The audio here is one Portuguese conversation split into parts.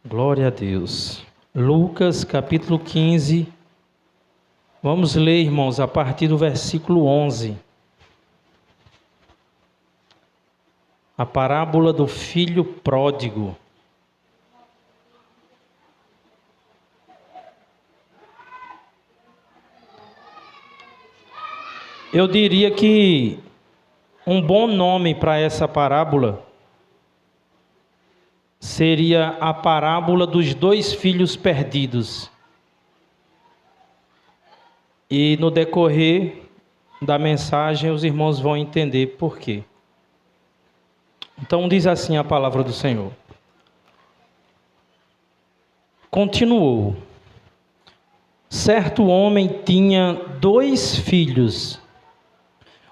Glória a Deus. Lucas capítulo 15. Vamos ler, irmãos, a partir do versículo 11. A parábola do filho pródigo. Eu diria que um bom nome para essa parábola seria a parábola dos dois filhos perdidos. E no decorrer da mensagem os irmãos vão entender por quê. Então diz assim a palavra do Senhor. Continuou. Certo homem tinha 2 filhos.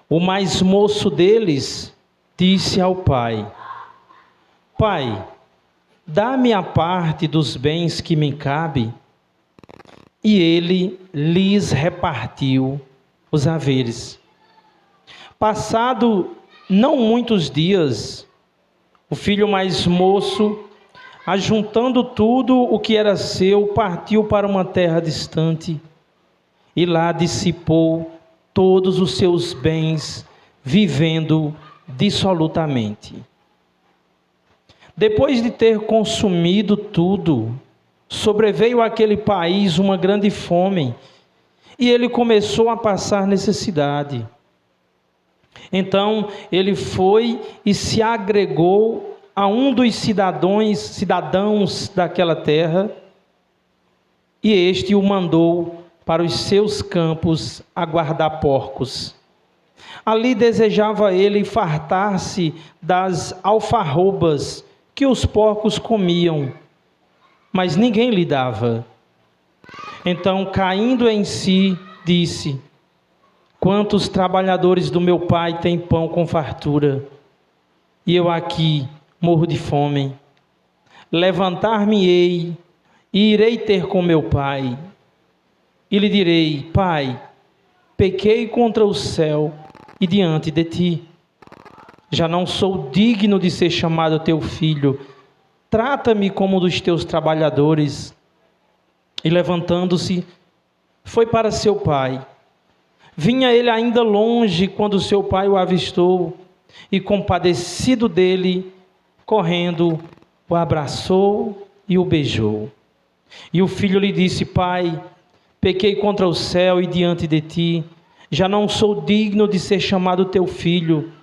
O mais moço deles disse ao pai: Pai, dá-me a parte dos bens que me cabe. E ele lhes repartiu os haveres. Passado não muitos dias, o filho mais moço, ajuntando tudo o que era seu, partiu para uma terra distante e lá dissipou todos os seus bens, vivendo dissolutamente. Depois de ter consumido tudo, sobreveio àquele país uma grande fome, e ele começou a passar necessidade. Então ele foi e se agregou a um dos cidadãos daquela terra, e este o mandou para os seus campos a guardar porcos. Ali desejava ele fartar-se das alfarrobas que os porcos comiam, mas ninguém lhe dava. Então, caindo em si, disse: Quantos trabalhadores do meu pai têm pão com fartura, e eu aqui morro de fome. Levantar-me-ei e irei ter com meu pai, e lhe direi: Pai, pequei contra o céu e diante de ti. Já não sou digno de ser chamado teu filho. Trata-me como um dos teus trabalhadores. E levantando-se, foi para seu pai. Vinha ele ainda longe quando seu pai o avistou, e compadecido dele, correndo, o abraçou e o beijou. E o filho lhe disse: Pai, pequei contra o céu e diante de ti, já não sou digno de ser chamado teu filho.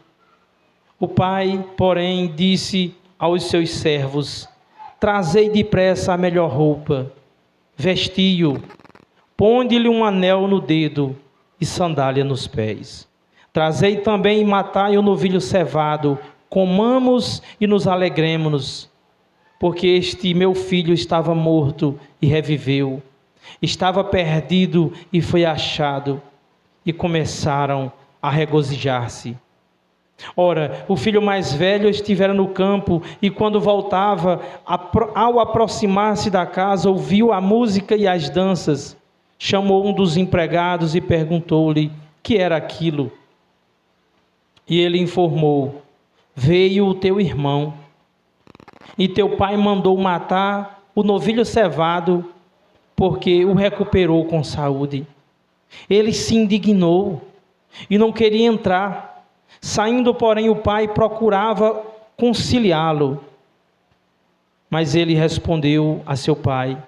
O pai, porém, disse aos seus servos: Trazei depressa a melhor roupa, vestiu, ponde-lhe um anel no dedo e sandália nos pés. Trazei também e matai o novilho cevado, comamos e nos alegremos, porque este meu filho estava morto e reviveu, estava perdido e foi achado. E começaram a regozijar-se. Ora, o filho mais velho estivera no campo, e quando voltava, ao aproximar-se da casa, ouviu a música e as danças. Chamou um dos empregados e perguntou-lhe que era aquilo. E ele informou: Veio o teu irmão, e teu pai mandou matar o novilho cevado, porque o recuperou com saúde. Ele se indignou e não queria entrar. Saindo, porém, o pai procurava conciliá-lo. Mas ele respondeu a seu pai: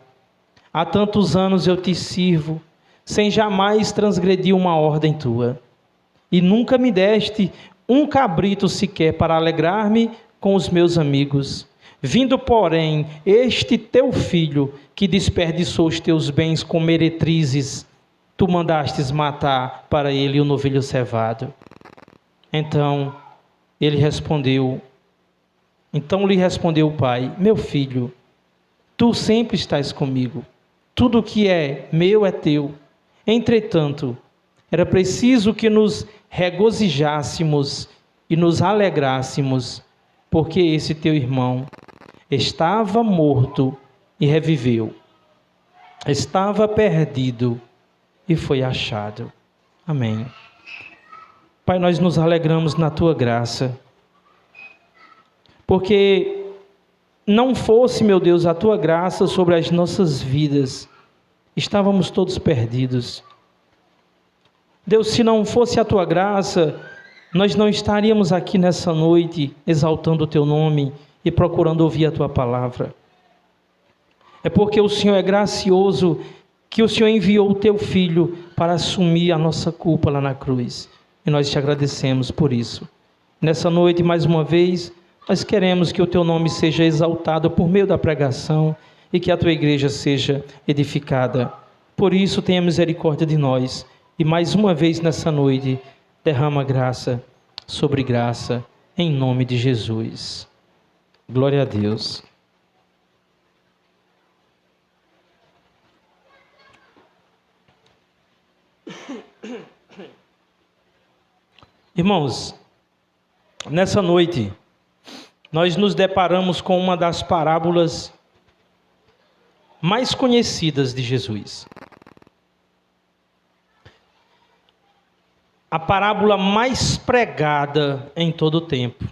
Há tantos anos eu te sirvo, sem jamais transgredir uma ordem tua, e nunca me deste um cabrito sequer para alegrar-me com os meus amigos. Vindo, porém, este teu filho, que desperdiçou os teus bens com meretrizes, tu mandastes matar para ele o novilho cevado. Então lhe respondeu o pai: Meu filho, tu sempre estás comigo, tudo que é meu é teu. Entretanto, era preciso que nos regozijássemos e nos alegrássemos, porque esse teu irmão estava morto e reviveu, estava perdido e foi achado. Amém. Pai, nós nos alegramos na tua graça, porque não fosse, meu Deus, a tua graça sobre as nossas vidas, estávamos todos perdidos. Deus, se não fosse a tua graça, nós não estaríamos aqui nessa noite exaltando o teu nome e procurando ouvir a tua palavra. É porque o Senhor é gracioso que o Senhor enviou o teu Filho para assumir a nossa culpa lá na cruz. E nós te agradecemos por isso. Nessa noite, mais uma vez, nós queremos que o teu nome seja exaltado por meio da pregação e que a tua igreja seja edificada. Por isso, tenha misericórdia de nós. E mais uma vez nessa noite, derrama graça sobre graça, em nome de Jesus. Glória a Deus. Irmãos, nessa noite, nós nos deparamos com uma das parábolas mais conhecidas de Jesus. A parábola mais pregada em todo o tempo.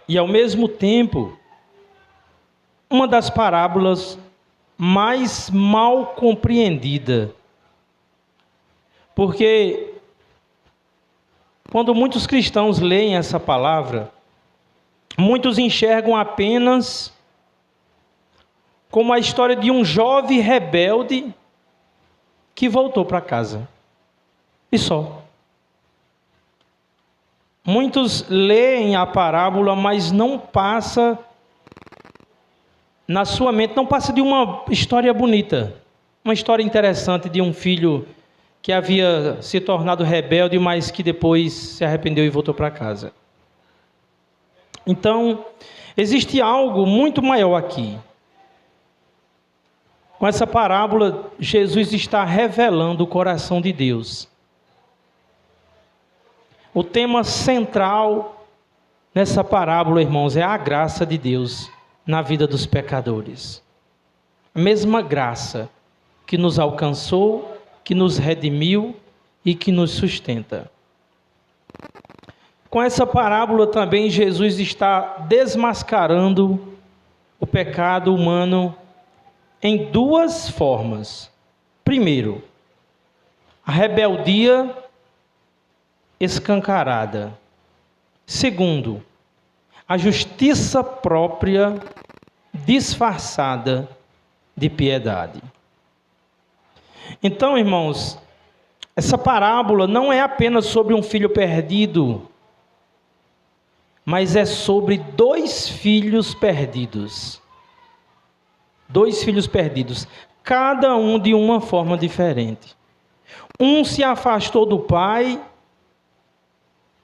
E ao mesmo tempo, uma das parábolas mais mal compreendida. Porque quando muitos cristãos leem essa palavra, muitos enxergam apenas como a história de um jovem rebelde que voltou para casa. E só. Muitos leem a parábola, mas não passa na sua mente, não passa de uma história bonita, uma história interessante de um filho que havia se tornado rebelde, mas que depois se arrependeu e voltou para casa. Então, existe algo muito maior aqui. Com essa parábola, Jesus está revelando o coração de Deus. O tema central nessa parábola, irmãos, é a graça de Deus na vida dos pecadores. A mesma graça que nos alcançou, que nos redimiu e que nos sustenta. Com essa parábola também Jesus está desmascarando o pecado humano em duas formas. Primeiro, a rebeldia escancarada. Segundo, a justiça própria disfarçada de piedade. Então, irmãos, essa parábola não é apenas sobre um filho perdido, mas é sobre dois filhos perdidos. Dois filhos perdidos, cada um de uma forma diferente. Um se afastou do pai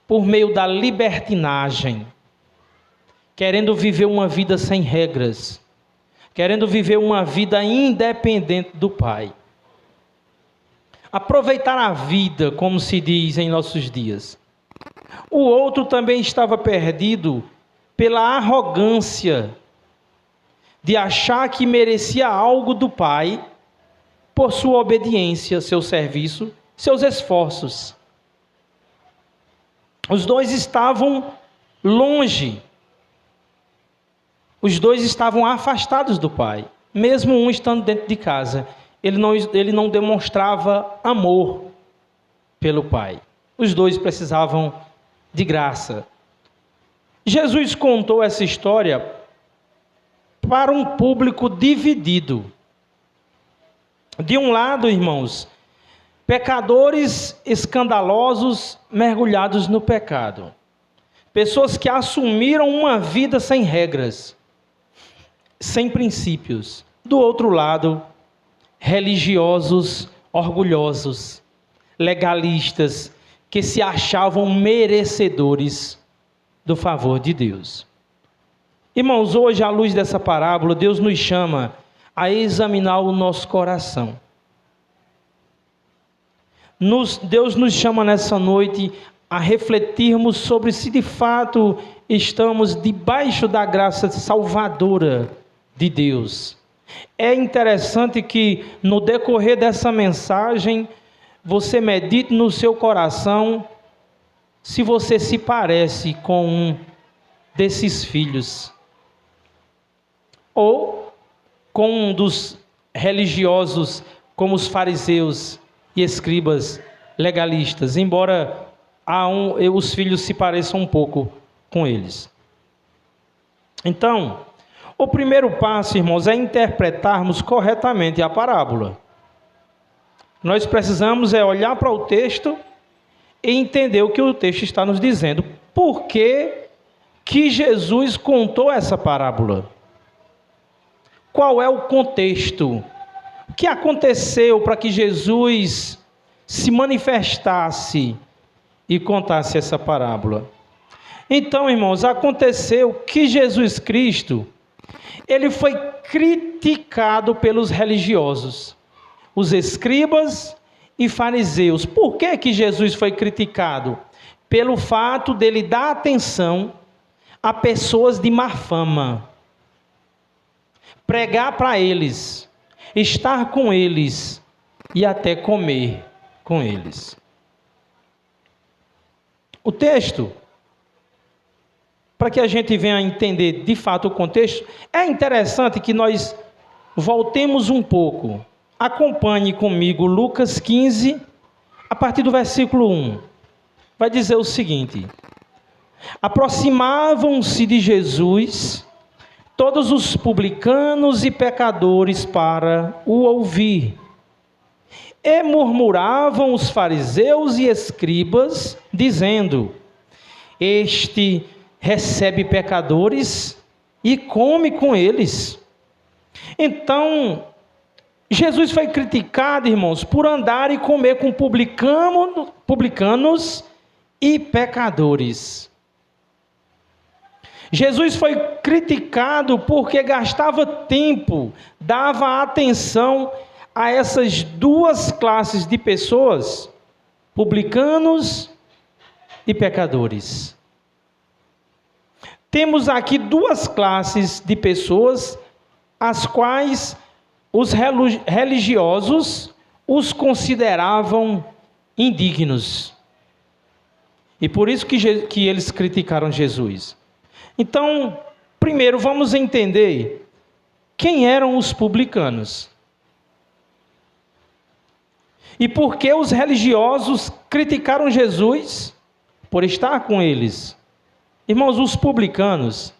por meio da libertinagem, querendo viver uma vida sem regras, querendo viver uma vida independente do pai. Aproveitar a vida, como se diz em nossos dias. O outro também estava perdido pela arrogância de achar que merecia algo do pai por sua obediência, seu serviço, seus esforços. Os dois estavam longe. Os dois estavam afastados do pai. Mesmo um estando dentro de casa, ele não demonstrava amor pelo pai. Os dois precisavam de graça. Jesus contou essa história para um público dividido. De um lado, irmãos, pecadores escandalosos mergulhados no pecado. Pessoas que assumiram uma vida sem regras, sem princípios. Do outro lado, religiosos orgulhosos, legalistas, que se achavam merecedores do favor de Deus. Irmãos, hoje, à luz dessa parábola, Deus nos chama a examinar o nosso coração. Deus nos chama nessa noite a refletirmos sobre se de fato estamos debaixo da graça salvadora de Deus. É interessante que no decorrer dessa mensagem, você medite no seu coração se você se parece com um desses filhos. ou com um dos religiosos, como os fariseus e escribas legalistas, embora os filhos se pareçam um pouco com eles. Então, o primeiro passo, irmãos, é interpretarmos corretamente a parábola. Nós precisamos olhar para o texto e entender o que o texto está nos dizendo. Por que Jesus contou essa parábola? Qual é o contexto? O que aconteceu para que Jesus se manifestasse e contasse essa parábola? Então, irmãos, aconteceu que Jesus Cristo, ele foi criticado pelos religiosos, os escribas e fariseus. Por que Jesus foi criticado? Pelo fato dele dar atenção a pessoas de má fama, pregar para eles, estar com eles e até comer com eles. O texto, para que a gente venha a entender de fato o contexto, é interessante que nós voltemos um pouco. Acompanhe comigo Lucas 15, a partir do versículo 1. Vai dizer o seguinte: aproximavam-se de Jesus todos os publicanos e pecadores para o ouvir. E murmuravam os fariseus e escribas, dizendo: este recebe pecadores e come com eles. Então, Jesus foi criticado, irmãos, por andar e comer com publicanos e pecadores. Jesus foi criticado porque gastava tempo, dava atenção a essas duas classes de pessoas, publicanos e pecadores. Temos aqui duas classes de pessoas, as quais os religiosos os consideravam indignos. E por isso que eles criticaram Jesus. Então, primeiro vamos entender quem eram os publicanos. E por que os religiosos criticaram Jesus por estar com eles? Irmãos, os publicanos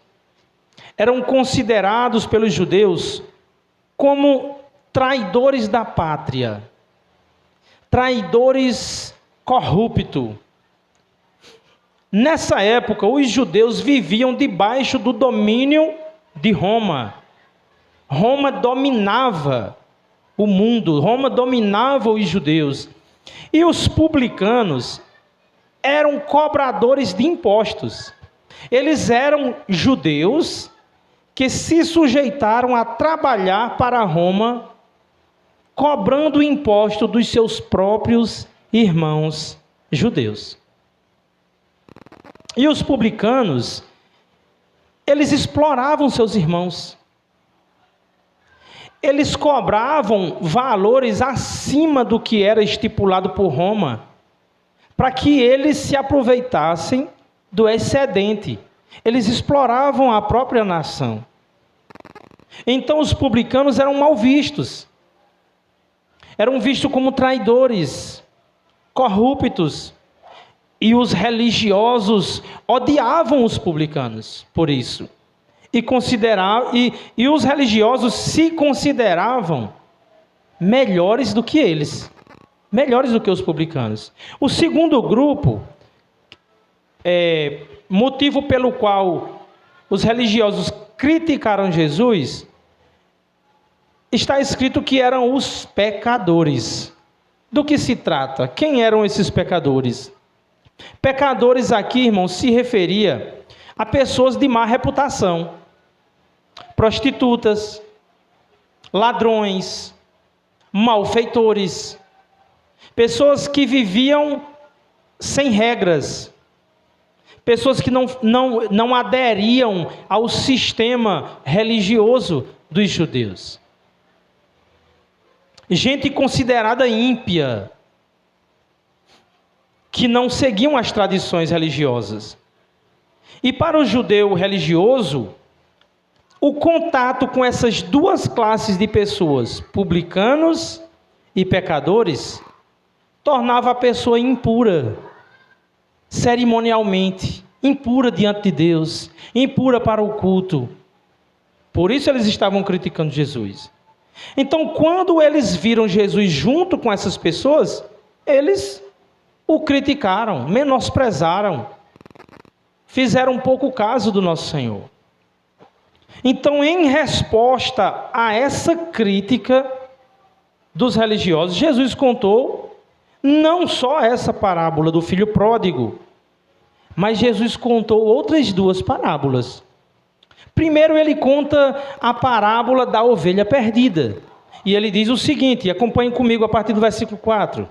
eram considerados pelos judeus como traidores da pátria, traidores corruptos. Nessa época, os judeus viviam debaixo do domínio de Roma. Roma dominava o mundo, Roma dominava os judeus. E os publicanos eram cobradores de impostos. Eles eram judeus que se sujeitaram a trabalhar para Roma, cobrando imposto dos seus próprios irmãos judeus. E os publicanos, eles exploravam seus irmãos. Eles cobravam valores acima do que era estipulado por Roma, para que eles se aproveitassem do excedente. Eles exploravam a própria nação. Então os publicanos eram mal vistos. Eram vistos como traidores, corruptos. E os religiosos odiavam os publicanos por isso. E os religiosos se consideravam melhores do que eles. Melhores do que os publicanos. O segundo grupo, motivo pelo qual os religiosos criticaram Jesus, está escrito que eram os pecadores. Do que se trata? Quem eram esses pecadores? Pecadores aqui, irmãos, se referia a pessoas de má reputação, prostitutas, ladrões, malfeitores, pessoas que viviam sem regras, pessoas que não aderiam ao sistema religioso dos judeus. Gente considerada ímpia, que não seguiam as tradições religiosas. E para o judeu religioso, o contato com essas duas classes de pessoas, publicanos e pecadores, tornava a pessoa impura, cerimonialmente, impura diante de Deus, impura para o culto. Por isso eles estavam criticando Jesus. Então, quando eles viram Jesus junto com essas pessoas, eles o criticaram, menosprezaram, fizeram pouco caso do nosso Senhor. Então, em resposta a essa crítica dos religiosos, Jesus contou não só essa parábola do filho pródigo, mas Jesus contou outras duas parábolas. Primeiro ele conta a parábola da ovelha perdida. E ele diz o seguinte, acompanhe comigo a partir do versículo 4.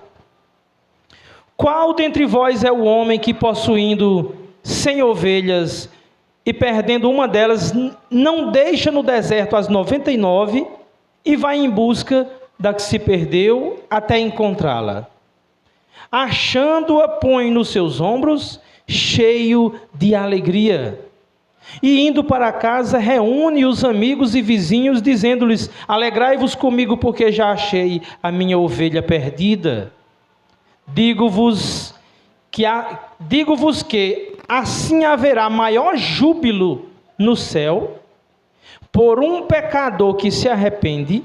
Qual dentre vós é o homem que, possuindo 100 ovelhas e perdendo uma delas, não deixa no deserto as 99 e vai em busca da que se perdeu até encontrá-la? Achando-a, põe nos seus ombros, cheio de alegria. E indo para casa, reúne os amigos e vizinhos, dizendo-lhes: alegrai-vos comigo, porque já achei a minha ovelha perdida. Digo-vos que assim haverá maior júbilo no céu por um pecador que se arrepende,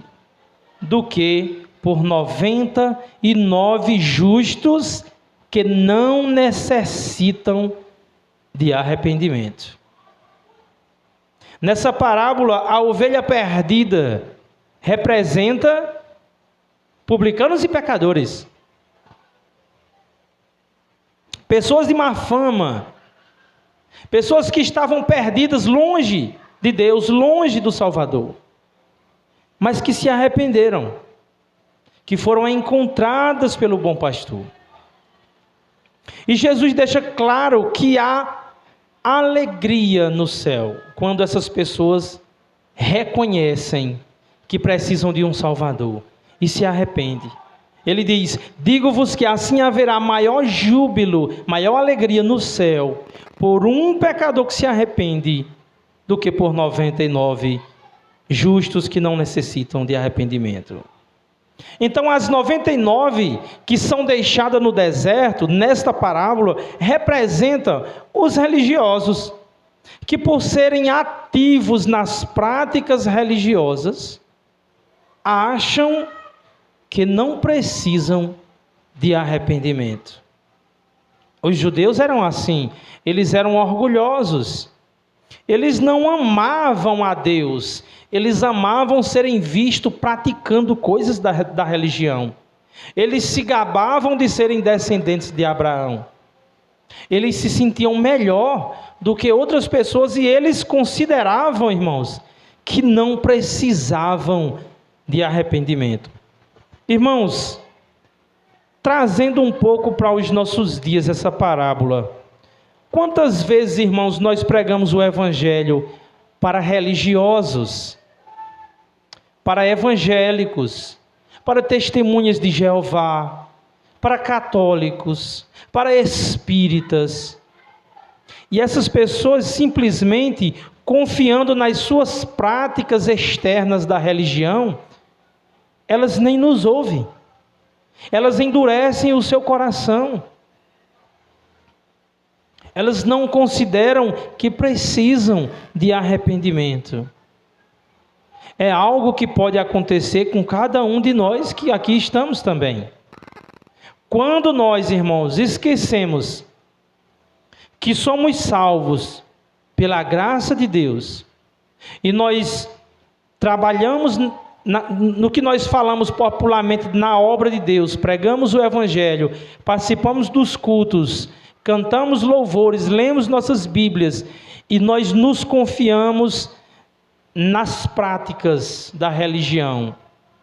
do que por 99 justos que não necessitam de arrependimento. Nessa parábola, a ovelha perdida representa publicanos e pecadores, pessoas de má fama, pessoas que estavam perdidas longe de Deus, longe do Salvador, mas que se arrependeram, que foram encontradas pelo bom pastor. E Jesus deixa claro que há alegria no céu quando essas pessoas reconhecem que precisam de um Salvador e se arrependem. Ele diz: digo-vos que assim haverá maior júbilo, maior alegria no céu por um pecador que se arrepende, do que por 99 justos que não necessitam de arrependimento. Então, as 99 que são deixadas no deserto, nesta parábola, representam os religiosos, que por serem ativos nas práticas religiosas, acham que não precisam de arrependimento. Os judeus eram assim, eles eram orgulhosos, eles não amavam a Deus, eles amavam serem vistos praticando coisas da religião. Eles se gabavam de serem descendentes de Abraão. Eles se sentiam melhor do que outras pessoas e eles consideravam, irmãos, que não precisavam de arrependimento. Irmãos, trazendo um pouco para os nossos dias essa parábola, quantas vezes, irmãos, nós pregamos o Evangelho para religiosos, para evangélicos, para testemunhas de Jeová, para católicos, para espíritas, e essas pessoas simplesmente confiando nas suas práticas externas da religião, elas nem nos ouvem, elas endurecem o seu coração, elas não consideram que precisam de arrependimento. É algo que pode acontecer com cada um de nós que aqui estamos também. Quando nós, irmãos, esquecemos que somos salvos pela graça de Deus, e nós trabalhamos no que nós falamos popularmente na obra de Deus, pregamos o Evangelho, participamos dos cultos, cantamos louvores, lemos nossas Bíblias, e nós nos confiamos nas práticas da religião.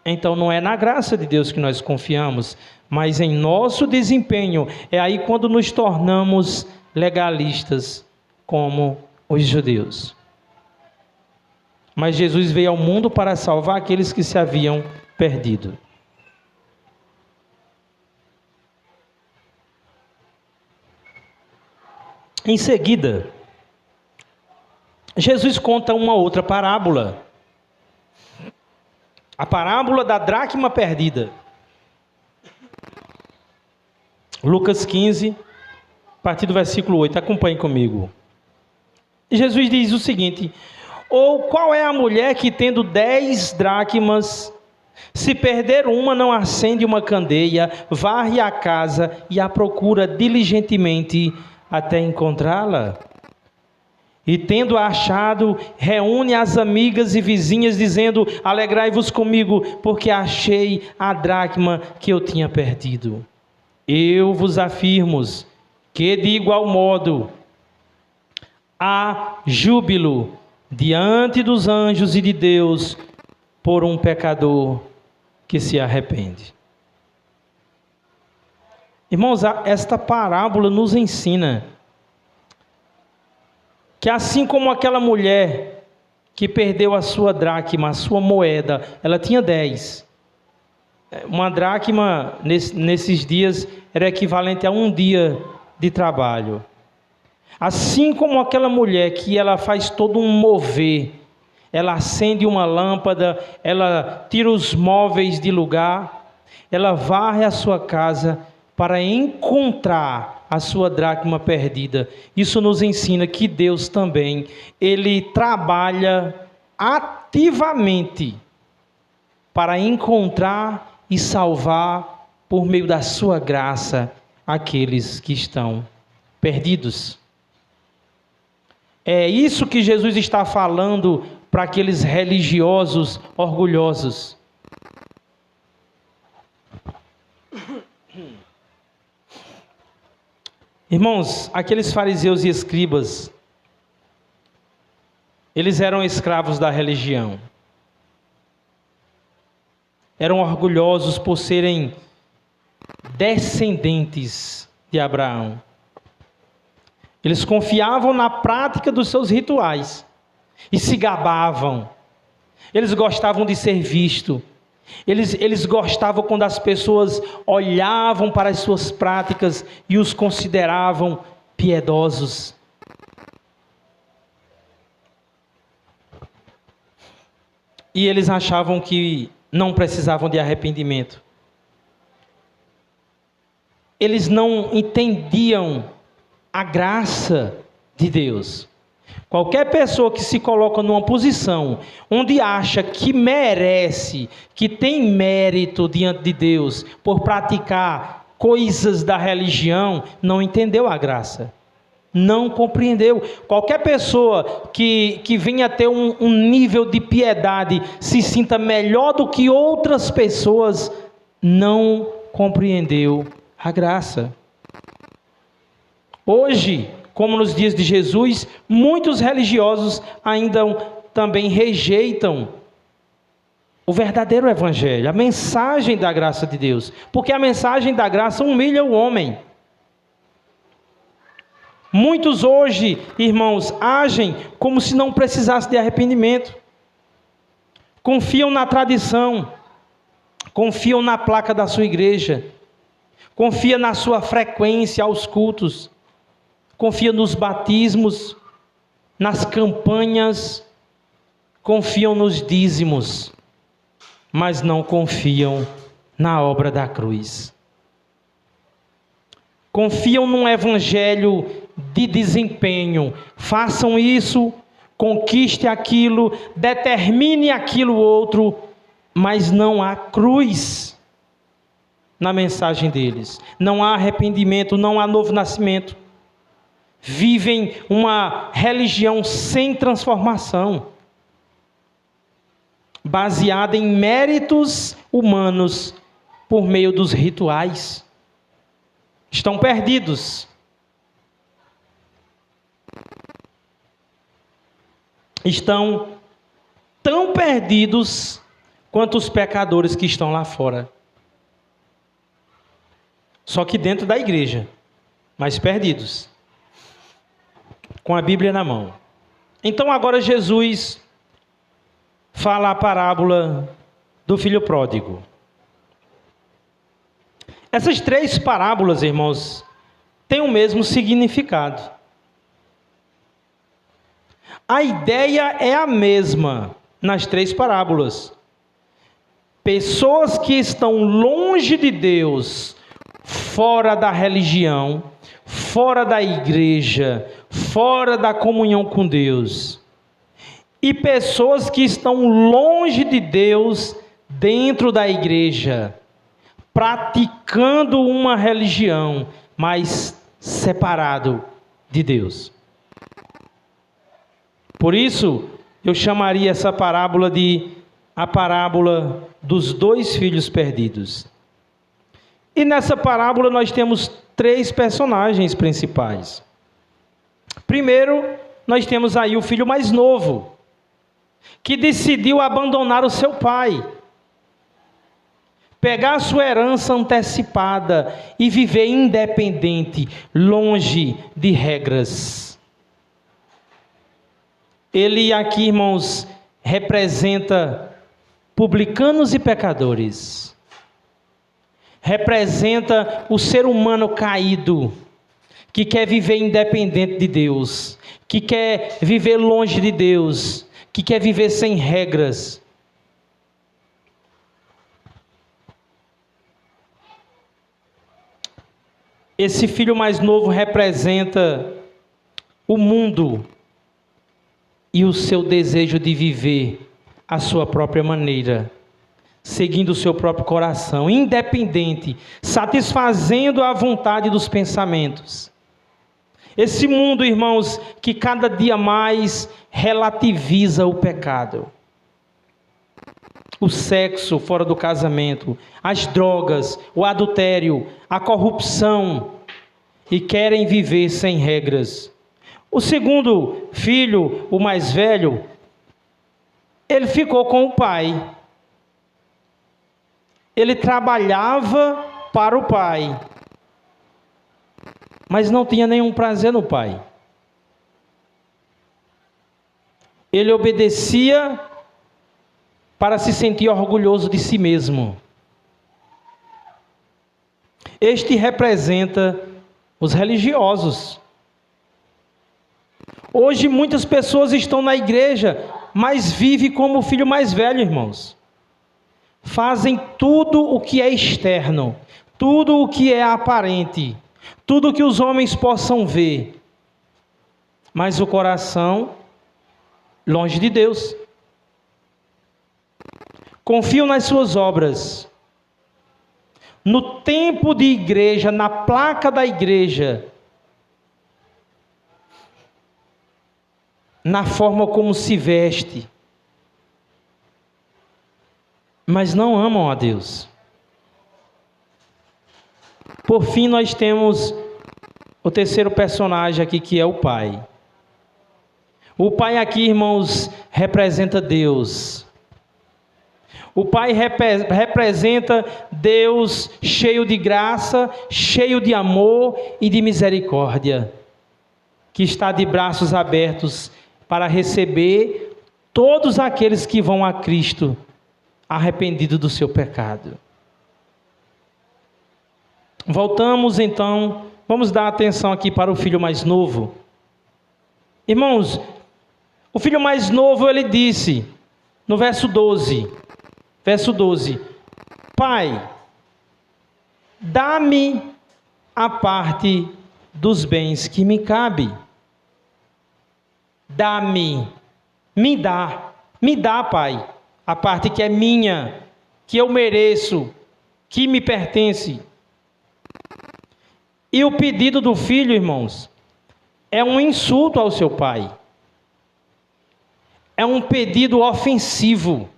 Então não é na graça de Deus que nós confiamos, mas em nosso desempenho. É aí quando nos tornamos legalistas, como os judeus. Mas Jesus veio ao mundo para salvar aqueles que se haviam perdido. Em seguida, Jesus conta uma outra parábola. A parábola da dracma perdida. Lucas 15, a partir do versículo 8. Acompanhe comigo. Jesus diz o seguinte: ou qual é a mulher que, tendo 10 dracmas, se perder uma, não acende uma candeia, varre a casa e a procura diligentemente até encontrá-la? E tendo achado, reúne as amigas e vizinhas, dizendo: alegrai-vos comigo, porque achei a dracma que eu tinha perdido. Eu vos afirmo que, de igual modo, há júbilo diante dos anjos e de Deus por um pecador que se arrepende. Irmãos, esta parábola nos ensina que, assim como aquela mulher que perdeu a sua dracma, a sua moeda, ela tinha 10. Uma dracma, nesses dias, era equivalente a um dia de trabalho. Assim como aquela mulher que ela faz todo um mover, ela acende uma lâmpada, ela tira os móveis de lugar, ela varre a sua casa para encontrar a sua dracma perdida. Isso nos ensina que Deus também, Ele trabalha ativamente para encontrar e salvar, por meio da sua graça, aqueles que estão perdidos. É isso que Jesus está falando para aqueles religiosos orgulhosos. Irmãos, aqueles fariseus e escribas, eles eram escravos da religião. Eram orgulhosos por serem descendentes de Abraão. Eles confiavam na prática dos seus rituais e se gabavam. Eles gostavam de ser vistos. Eles gostavam quando as pessoas olhavam para as suas práticas e os consideravam piedosos. E eles achavam que não precisavam de arrependimento. Eles não entendiam a graça de Deus. Qualquer pessoa que se coloca numa posição onde acha que merece, que tem mérito diante de Deus por praticar coisas da religião, não entendeu a graça. Não compreendeu. Qualquer pessoa que venha ter um nível de piedade, se sinta melhor do que outras pessoas, não compreendeu a graça. Hoje, como nos dias de Jesus, muitos religiosos ainda também rejeitam o verdadeiro evangelho, a mensagem da graça de Deus, porque a mensagem da graça humilha o homem. Muitos hoje, irmãos, agem como se não precisasse de arrependimento. Confiam na tradição, confiam na placa da sua igreja, confiam na sua frequência aos cultos, confiam nos batismos, nas campanhas, confiam nos dízimos, mas não confiam na obra da cruz. Confiam num evangelho de desempenho. Façam isso, conquiste aquilo, determine aquilo outro, mas não há cruz na mensagem deles. Não há arrependimento, não há novo nascimento. Vivem uma religião sem transformação, baseada em méritos humanos por meio dos rituais. Estão perdidos. Estão tão perdidos quanto os pecadores que estão lá fora. Só que dentro da igreja, mas perdidos. Com a Bíblia na mão. Então agora Jesus fala a parábola do filho pródigo. Essas 3 parábolas, irmãos, têm o mesmo significado. A ideia é a mesma nas três parábolas. Pessoas que estão longe de Deus, fora da religião, fora da igreja, fora da comunhão com Deus. E pessoas que estão longe de Deus, dentro da igreja, praticando uma religião, mas separado de Deus. Por isso, eu chamaria essa parábola de a parábola dos dois filhos perdidos. E nessa parábola nós temos três personagens principais. Primeiro, nós temos aí o filho mais novo, que decidiu abandonar o seu pai, pegar a sua herança antecipada e viver independente, longe de regras. Ele aqui, irmãos, representa publicanos e pecadores. Representa o ser humano caído, que quer viver independente de Deus, que quer viver longe de Deus, que quer viver sem regras. Esse filho mais novo representa o mundo e o seu desejo de viver a sua própria maneira, seguindo o seu próprio coração, independente, satisfazendo a vontade dos pensamentos. Esse mundo, irmãos, que cada dia mais relativiza o pecado. O sexo fora do casamento, as drogas, o adultério, a corrupção, e querem viver sem regras. O segundo filho, o mais velho, ele ficou com o pai. Ele trabalhava para o pai, mas não tinha nenhum prazer no pai. Ele obedecia para se sentir orgulhoso de si mesmo. Este representa os religiosos. Hoje muitas pessoas estão na igreja, mas vivem como o filho mais velho, irmãos. Fazem tudo o que é externo, tudo o que é aparente, tudo o que os homens possam ver, mas o coração longe de Deus. Confiam nas suas obras, no tempo de igreja, na placa da igreja, na forma como se veste, mas não amam a Deus. Por fim, nós temos o terceiro personagem aqui, que é o pai. O pai aqui, irmãos, representa Deus. O pai representa Deus cheio de graça, cheio de amor e de misericórdia, que está de braços abertos para receber todos aqueles que vão a Cristo, arrependido do seu pecado. Voltamos então, vamos dar atenção aqui para o filho mais novo. Irmãos, o filho mais novo, ele disse, no verso 12, Pai, dá-me a parte dos bens que me cabe. Dá-me, me dá, Pai, a parte que é minha, que eu mereço, que me pertence. E o pedido do filho, irmãos, é um insulto ao seu pai. É um pedido ofensivo.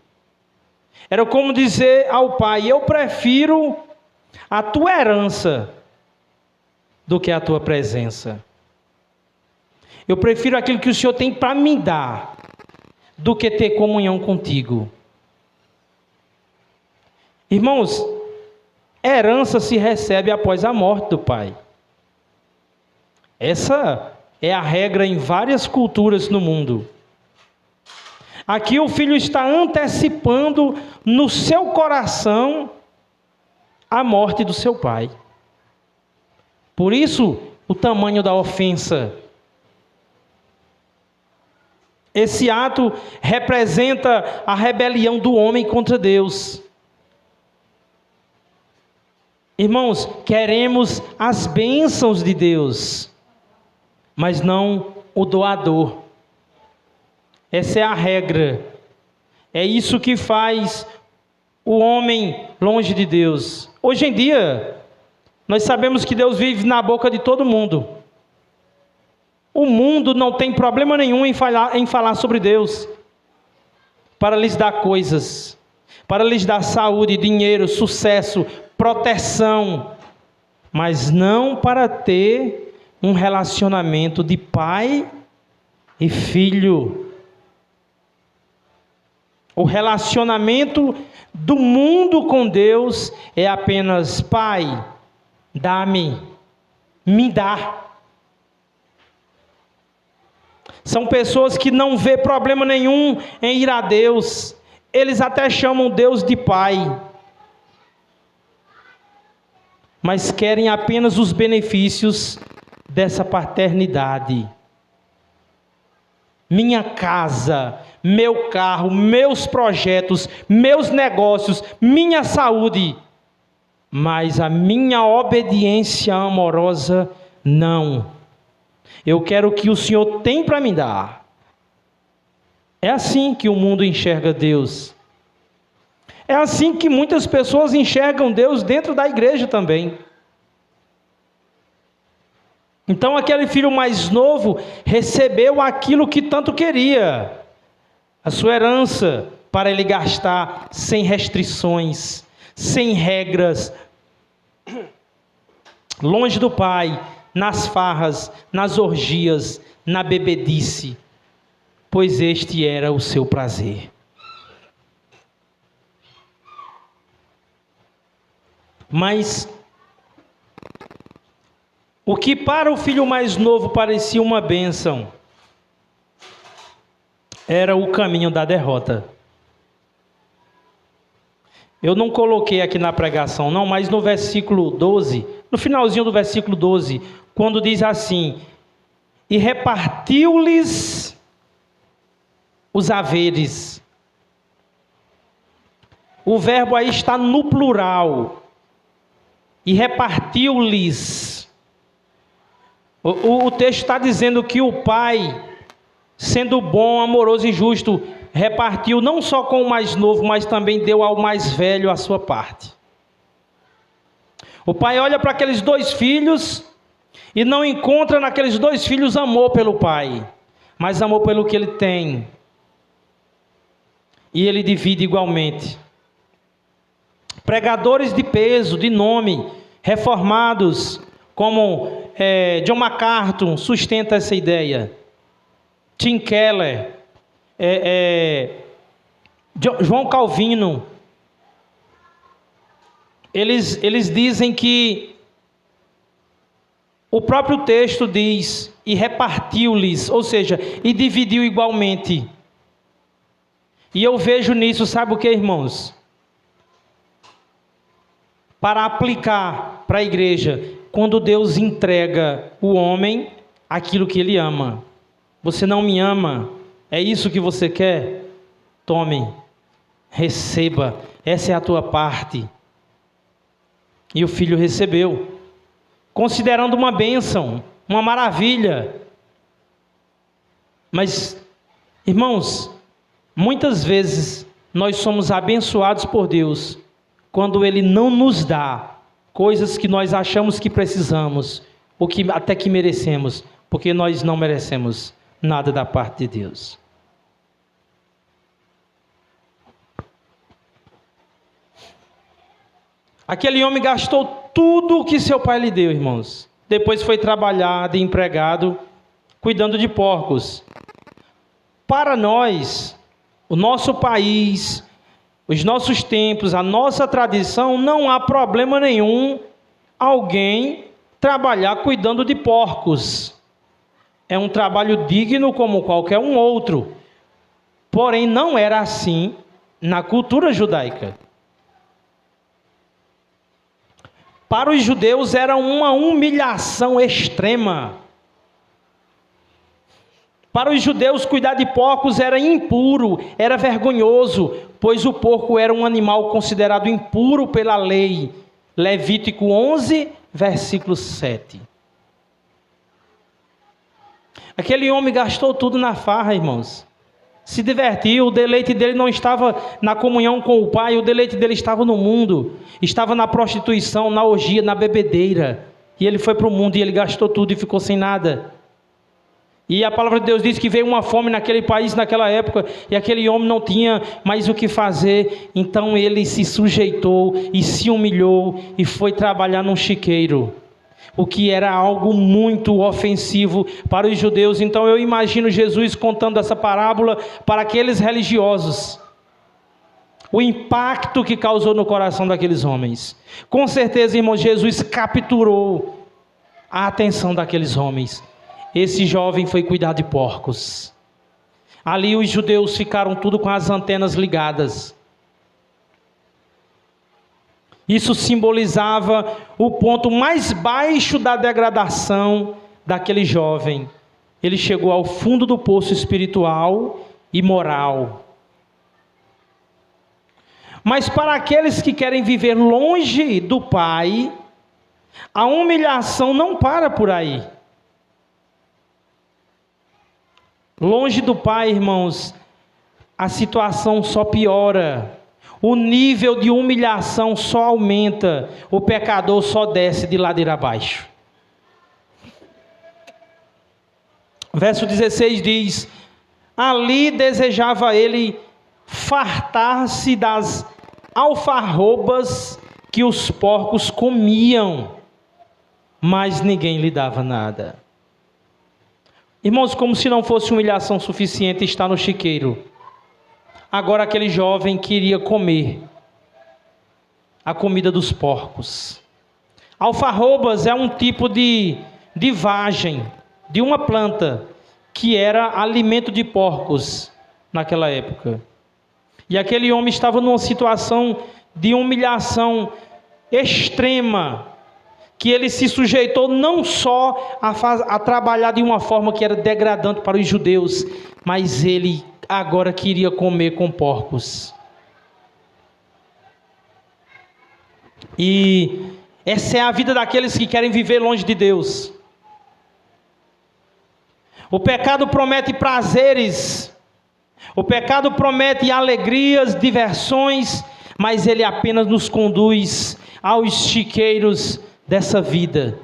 Era como dizer ao pai: eu prefiro a tua herança do que a tua presença. Eu prefiro aquilo que o Senhor tem para me dar do que ter comunhão contigo. Irmãos, herança se recebe após a morte do pai. Essa é a regra em várias culturas no mundo. Aqui o filho está antecipando no seu coração a morte do seu pai. Por isso, o tamanho da ofensa. Esse ato representa a rebelião do homem contra Deus. Irmãos, queremos as bênçãos de Deus, mas não o doador. Essa é a regra. É isso que faz o homem longe de Deus. Hoje em dia, nós sabemos que Deus vive na boca de todo mundo. O mundo não tem problema nenhum em falar sobre Deus, para lhes dar coisas, para lhes dar saúde, dinheiro, sucesso, proteção, mas não para ter um relacionamento de pai e filho. O relacionamento do mundo com Deus é apenas: Pai, dá-me, me dá. São pessoas que não vê problema nenhum em ir a Deus. Eles até chamam Deus de Pai, mas querem apenas os benefícios dessa paternidade. Minha casa, meu carro, meus projetos, meus negócios, minha saúde, mas a minha obediência amorosa, não. Eu quero o que o Senhor tem para me dar. É assim que o mundo enxerga Deus. É assim que muitas pessoas enxergam Deus dentro da igreja também. Então aquele filho mais novo recebeu aquilo que tanto queria, a sua herança, para ele gastar sem restrições, sem regras, longe do pai, nas farras, nas orgias, na bebedice, pois este era o seu prazer. Mas o que para o filho mais novo parecia uma bênção, era o caminho da derrota. Eu não coloquei aqui na pregação não, mas no versículo 12, no finalzinho do versículo 12, quando diz assim: e repartiu-lhes os haveres. O verbo aí está no plural. E repartiu-lhes. O texto está dizendo que o pai, sendo bom, amoroso e justo, repartiu não só com o mais novo, mas também deu ao mais velho a sua parte. O pai olha para aqueles dois filhos e não encontra naqueles dois filhos amor pelo pai, mas amor pelo que ele tem. E ele divide igualmente. Pregadores de peso, de nome, reformados, como John MacArthur, sustenta essa ideia. Tim Keller, João Calvino, eles dizem que o próprio texto diz, e repartiu-lhes, ou seja, e dividiu igualmente. E eu vejo nisso, sabe o que, irmãos? Para aplicar para a igreja, quando Deus entrega o homem aquilo que ele ama. Você não me ama? É isso que você quer? Tome, receba, essa é a tua parte. E o filho recebeu, considerando uma bênção, uma maravilha. Mas, irmãos, muitas vezes nós somos abençoados por Deus quando Ele não nos dá coisas que nós achamos que precisamos, ou que até que merecemos, porque nós não merecemos nada da parte de Deus. Aquele homem gastou tudo o que seu pai lhe deu, irmãos. Depois foi trabalhar de empregado, cuidando de porcos. Para nós, o nosso país, os nossos tempos, a nossa tradição, não há problema nenhum alguém trabalhar cuidando de porcos. É um trabalho digno como qualquer um outro. Porém, não era assim na cultura judaica. Para os judeus era uma humilhação extrema. Para os judeus, cuidar de porcos era impuro, era vergonhoso, pois o porco era um animal considerado impuro pela lei. Levítico 11, versículo 7. Aquele homem gastou tudo na farra, irmãos. Se divertiu, o deleite dele não estava na comunhão com o Pai, o deleite dele estava no mundo, estava na prostituição, na orgia, na bebedeira. E ele foi para o mundo e ele gastou tudo e ficou sem nada. E a palavra de Deus diz que veio uma fome naquele país, naquela época, e aquele homem não tinha mais o que fazer. Então ele se sujeitou e se humilhou e foi trabalhar num chiqueiro, o que era algo muito ofensivo para os judeus. Então eu imagino Jesus contando essa parábola para aqueles religiosos, o impacto que causou no coração daqueles homens. Com certeza, irmãos, Jesus capturou a atenção daqueles homens. Esse jovem foi cuidar de porcos. Ali os judeus ficaram tudo com as antenas ligadas. Isso simbolizava o ponto mais baixo da degradação daquele jovem. Ele chegou ao fundo do poço espiritual e moral. Mas para aqueles que querem viver longe do Pai, a humilhação não para por aí. Longe do Pai, irmãos, a situação só piora. O nível de humilhação só aumenta. O pecador só desce de ladeira abaixo. Verso 16 diz: ali desejava ele fartar-se das alfarrobas que os porcos comiam, mas ninguém lhe dava nada. Irmãos, como se não fosse humilhação suficiente estar no chiqueiro, agora aquele jovem queria comer a comida dos porcos. Alfarrobas é um tipo de vagem, de uma planta, que era alimento de porcos naquela época. E aquele homem estava numa situação de humilhação extrema, que ele se sujeitou não só a trabalhar de uma forma que era degradante para os judeus, mas ele agora queria comer com porcos. E essa é a vida daqueles que querem viver longe de Deus. O pecado promete prazeres, o pecado promete alegrias, diversões, mas ele apenas nos conduz aos chiqueiros dessa vida.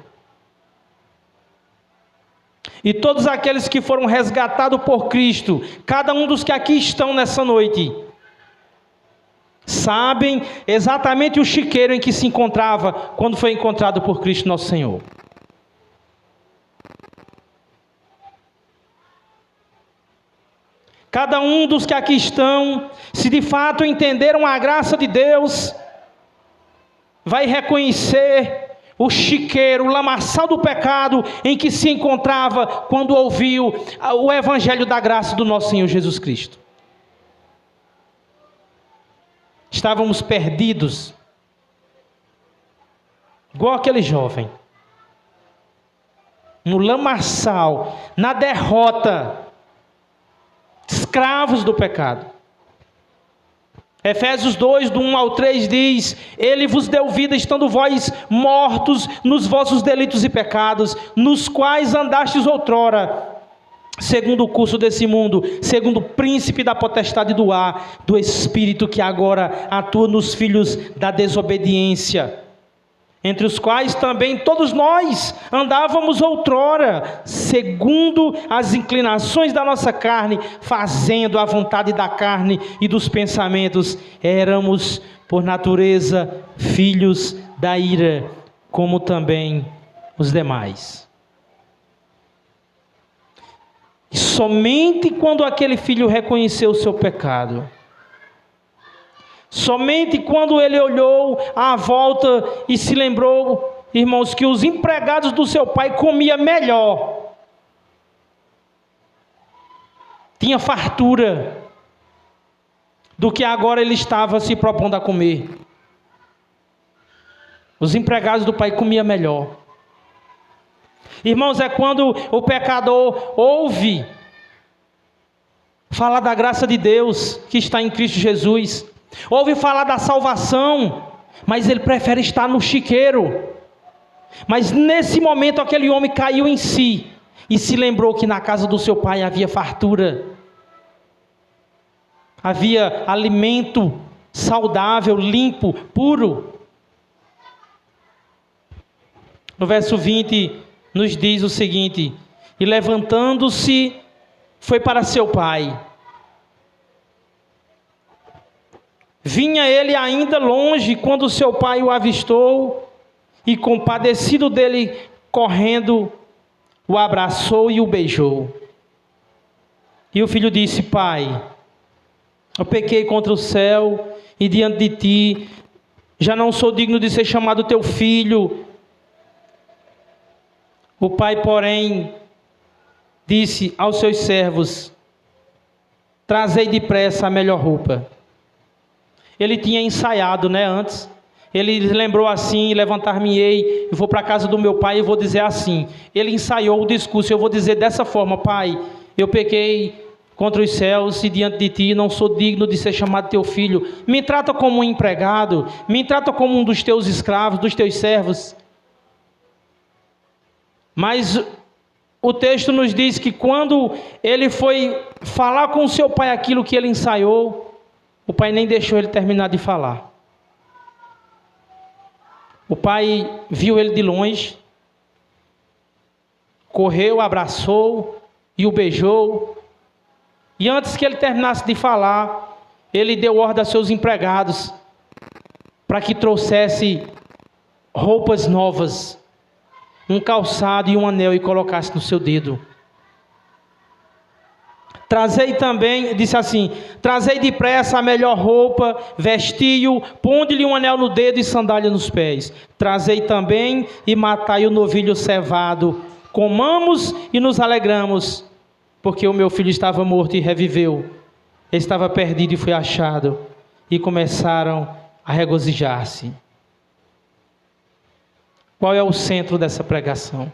E todos aqueles que foram resgatados por Cristo, cada um dos que aqui estão nessa noite, sabem exatamente o chiqueiro em que se encontrava quando foi encontrado por Cristo nosso Senhor. Cada um dos que aqui estão, se de fato entenderam a graça de Deus, vai reconhecer o chiqueiro, o lamaçal do pecado em que se encontrava quando ouviu o evangelho da graça do nosso Senhor Jesus Cristo. Estávamos perdidos, igual aquele jovem, no lamaçal, na derrota, escravos do pecado. Efésios 2, do 1 ao 3 diz: ele vos deu vida, estando vós mortos nos vossos delitos e pecados, nos quais andastes outrora, segundo o curso desse mundo, segundo o príncipe da potestade do ar, do espírito que agora atua nos filhos da desobediência, entre os quais também todos nós andávamos outrora, segundo as inclinações da nossa carne, fazendo a vontade da carne e dos pensamentos. Éramos, por natureza, filhos da ira, como também os demais. E somente quando aquele filho reconheceu o seu pecado, somente quando ele olhou à volta e se lembrou, irmãos, que os empregados do seu pai comiam melhor, tinha fartura, do que agora ele estava se propondo a comer. Os empregados do pai comiam melhor. Irmãos, é quando o pecador ouve falar da graça de Deus que está em Cristo Jesus. Ouve falar da salvação, mas ele prefere estar no chiqueiro. Mas nesse momento aquele homem caiu em si e se lembrou que na casa do seu pai havia fartura. Havia alimento saudável, limpo, puro. No verso 20 nos diz o seguinte: e levantando-se, foi para seu pai. Vinha ele ainda longe, quando seu pai o avistou, e compadecido dele, correndo, o abraçou e o beijou. E o filho disse: pai, eu pequei contra o céu e diante de ti, já não sou digno de ser chamado teu filho. O pai, porém, disse aos seus servos: trazei depressa a melhor roupa. Ele tinha ensaiado, antes. Ele lembrou assim: levantar-me-ei, eu vou para a casa do meu pai e vou dizer assim. Ele ensaiou o discurso: eu vou dizer dessa forma: pai, eu pequei contra os céus e diante de ti, não sou digno de ser chamado teu filho. Me trata como um empregado, me trata como um dos teus escravos, dos teus servos. Mas o texto nos diz que quando ele foi falar com seu pai aquilo que ele ensaiou, o pai nem deixou ele terminar de falar. O pai viu ele de longe, correu, abraçou e o beijou. E antes que ele terminasse de falar, ele deu ordem a seus empregados para que trouxesse roupas novas, um calçado e um anel, e colocasse no seu dedo. Trazei também, disse assim: trazei depressa a melhor roupa, vestiu, ponde-lhe um anel no dedo e sandália nos pés. Trazei também e matai o novilho cevado. Comamos e nos alegramos, porque o meu filho estava morto e reviveu, estava perdido e foi achado. E começaram a regozijar-se. Qual é o centro dessa pregação?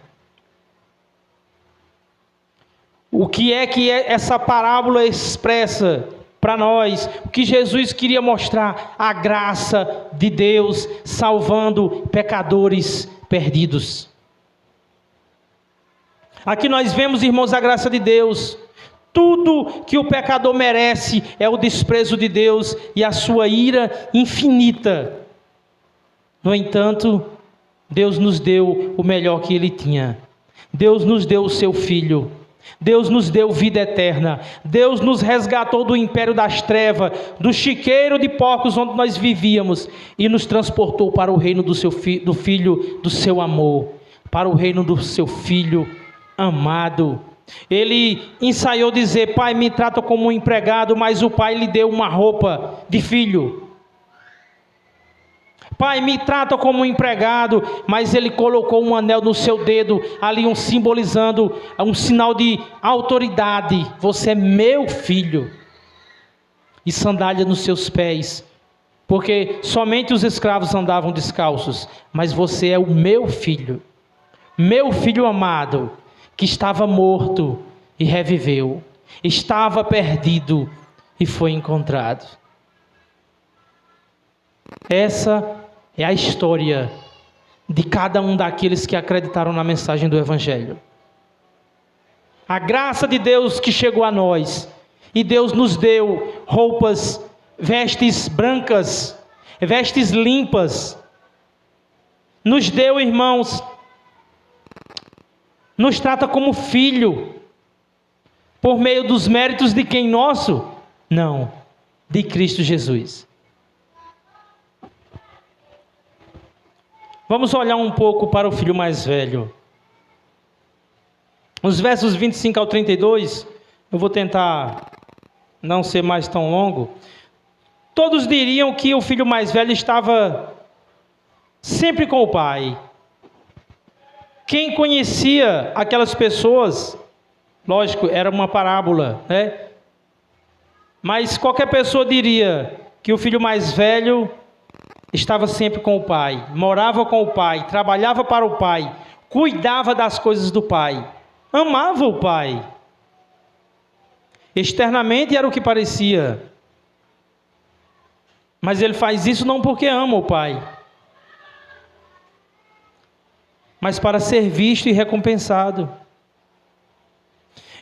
O que essa parábola expressa para nós? O que Jesus queria mostrar? A graça de Deus salvando pecadores perdidos. Aqui nós vemos, irmãos, a graça de Deus. Tudo que o pecador merece é o desprezo de Deus e a sua ira infinita. No entanto, Deus nos deu o melhor que Ele tinha. Deus nos deu o seu Filho. Deus nos deu vida eterna. Deus nos resgatou do império das trevas, do chiqueiro de porcos onde nós vivíamos, e nos transportou para o reino do Filho do seu amor, para o reino do seu Filho amado. Ele ensaiou dizer: pai, me trata como um empregado, mas o pai lhe deu uma roupa de filho. Pai, me trata como um empregado, mas ele colocou um anel no seu dedo, ali simbolizando um sinal de autoridade. Você é meu filho. E sandália nos seus pés, porque somente os escravos andavam descalços, mas você é o meu filho amado, que estava morto e reviveu, estava perdido e foi encontrado. Essa é a história de cada um daqueles que acreditaram na mensagem do Evangelho. A graça de Deus que chegou a nós, e Deus nos deu roupas, vestes brancas, vestes limpas. Nos deu, irmãos, nos trata como filho, por meio dos méritos de quem nosso? Não, de Cristo Jesus. Vamos olhar um pouco para o filho mais velho. Os versos 25 ao 32, eu vou tentar não ser mais tão longo. Todos diriam que o filho mais velho estava sempre com o pai. Quem conhecia aquelas pessoas, lógico, era uma parábola, né? Mas qualquer pessoa diria que o filho mais velho estava sempre com o pai, morava com o pai, trabalhava para o pai, cuidava das coisas do pai, amava o pai. Externamente era o que parecia. Mas ele faz isso não porque ama o pai, mas para ser visto e recompensado.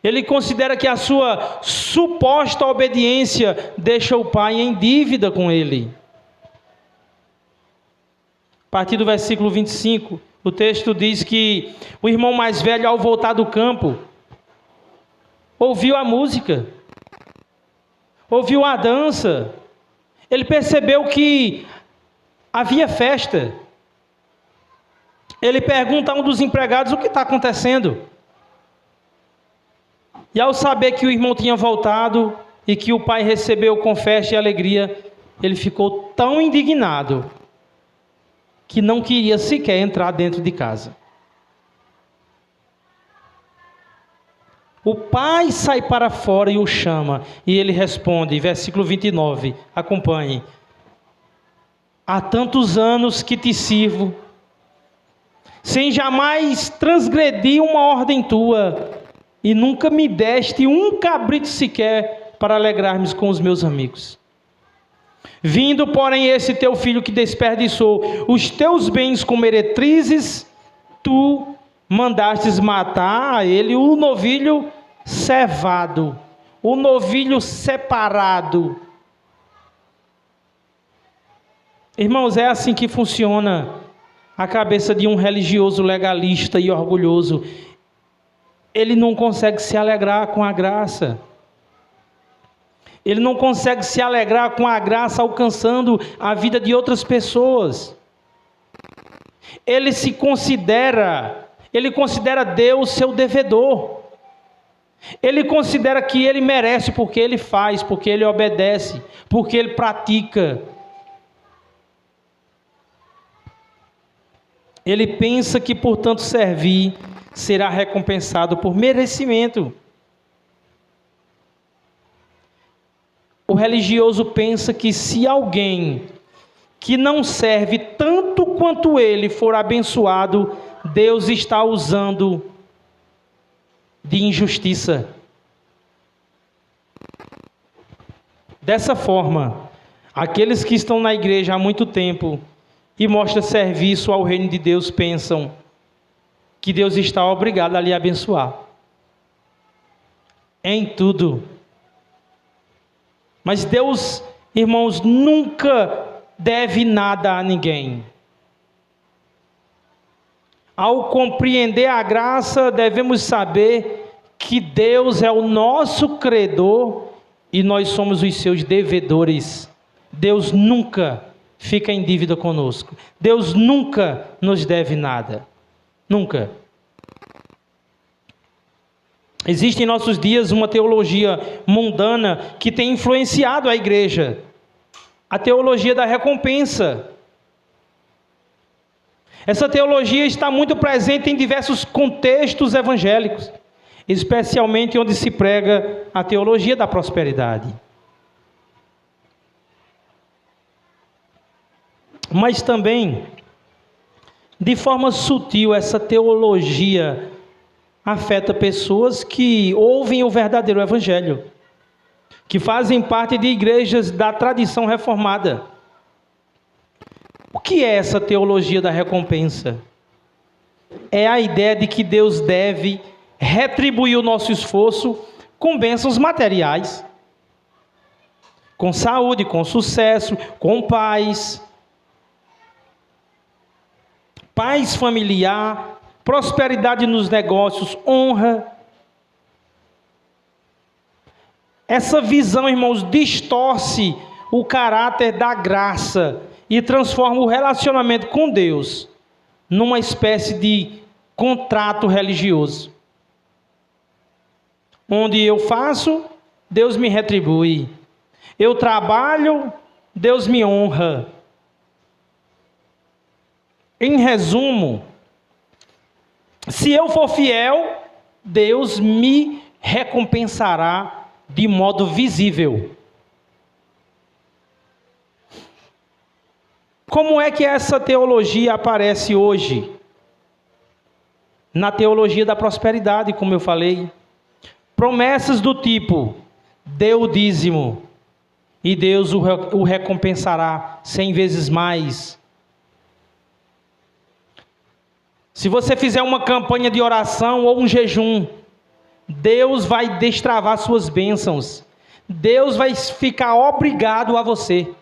Ele considera que a sua suposta obediência deixa o pai em dívida com ele. A partir do versículo 25, o texto diz que o irmão mais velho, ao voltar do campo, ouviu a música, ouviu a dança, ele percebeu que havia festa. Ele pergunta a um dos empregados o que está acontecendo. E ao saber que o irmão tinha voltado e que o pai recebeu com festa e alegria, ele ficou tão indignado que não queria sequer entrar dentro de casa. O pai sai para fora e o chama, e ele responde, versículo 29, acompanhe: há tantos anos que te sirvo, sem jamais transgredir uma ordem tua, e nunca me deste um cabrito sequer para alegrarmos com os meus amigos. Vindo, porém, esse teu filho que desperdiçou os teus bens com meretrizes, tu mandastes matar a ele o novilho cevado, o novilho separado. Irmãos, é assim que funciona a cabeça de um religioso legalista e orgulhoso. Ele não consegue se alegrar com a graça. Ele não consegue se alegrar com a graça alcançando a vida de outras pessoas. Ele considera Deus seu devedor. Ele considera que ele merece porque ele faz, porque ele obedece, porque ele pratica. Ele pensa que, portanto, servir será recompensado por merecimento. O religioso pensa que se alguém que não serve tanto quanto ele for abençoado, Deus está usando de injustiça. Dessa forma, aqueles que estão na igreja há muito tempo e mostram serviço ao reino de Deus pensam que Deus está obrigado a lhe abençoar em tudo. Mas Deus, irmãos, nunca deve nada a ninguém. Ao compreender a graça, devemos saber que Deus é o nosso credor e nós somos os seus devedores. Deus nunca fica em dívida conosco. Deus nunca nos deve nada. Nunca. Existe em nossos dias uma teologia mundana que tem influenciado a igreja. A teologia da recompensa. Essa teologia está muito presente em diversos contextos evangélicos, especialmente onde se prega a teologia da prosperidade. Mas também, de forma sutil, essa teologia afeta pessoas que ouvem o verdadeiro evangelho, que fazem parte de igrejas da tradição reformada. O que é essa teologia da recompensa? É a ideia de que Deus deve retribuir o nosso esforço com bênçãos materiais, com saúde, com sucesso, com paz familiar, prosperidade nos negócios, honra. Essa visão, irmãos, distorce o caráter da graça e transforma o relacionamento com Deus numa espécie de contrato religioso, onde eu faço, Deus me retribui. Eu trabalho, Deus me honra. Em resumo, se eu for fiel, Deus me recompensará de modo visível. Como é que essa teologia aparece hoje? Na teologia da prosperidade, como eu falei. Promessas do tipo: dê o dízimo, e Deus o recompensará 100 vezes mais. Se você fizer uma campanha de oração ou um jejum, Deus vai destravar suas bênçãos. Deus vai ficar obrigado a você.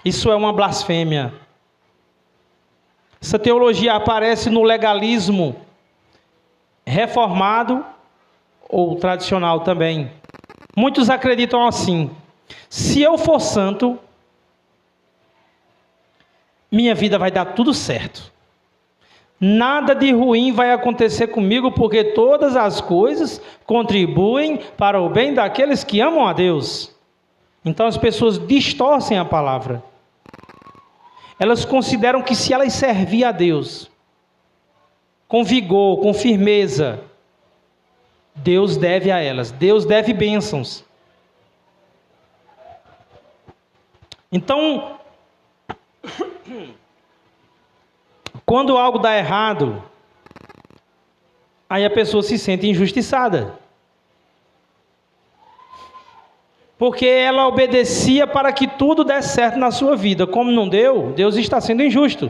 Isso é uma blasfêmia. Essa teologia aparece no legalismo reformado ou tradicional também. Muitos acreditam assim: se eu for santo, minha vida vai dar tudo certo. Nada de ruim vai acontecer comigo, porque todas as coisas contribuem para o bem daqueles que amam a Deus. Então as pessoas distorcem a palavra. Elas consideram que se elas servirem a Deus com vigor, com firmeza, Deus deve a elas, Deus deve bênçãos. Então, quando algo dá errado, aí a pessoa se sente injustiçada. Porque ela obedecia para que tudo desse certo na sua vida. Como não deu, Deus está sendo injusto.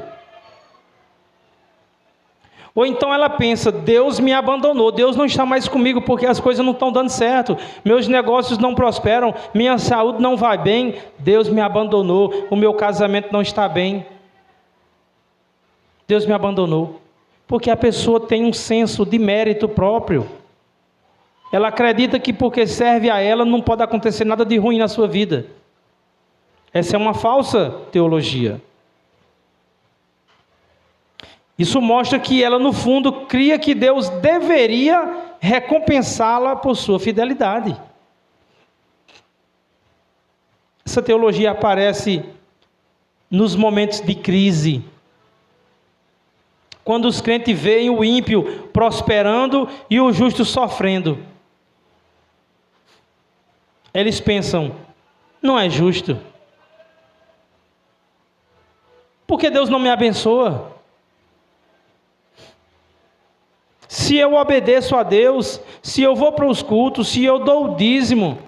Ou então ela pensa: Deus me abandonou, Deus não está mais comigo porque as coisas não estão dando certo, meus negócios não prosperam, minha saúde não vai bem, Deus me abandonou, o meu casamento não está bem. Deus me abandonou. Porque a pessoa tem um senso de mérito próprio. Ela acredita que porque serve a ela não pode acontecer nada de ruim na sua vida. Essa é uma falsa teologia. Isso mostra que ela, no fundo, cria que Deus deveria recompensá-la por sua fidelidade. Essa teologia aparece nos momentos de crise. Quando os crentes veem o ímpio prosperando e o justo sofrendo, eles pensam: não é justo. Por que Deus não me abençoa? Se eu obedeço a Deus, se eu vou para os cultos, se eu dou o dízimo,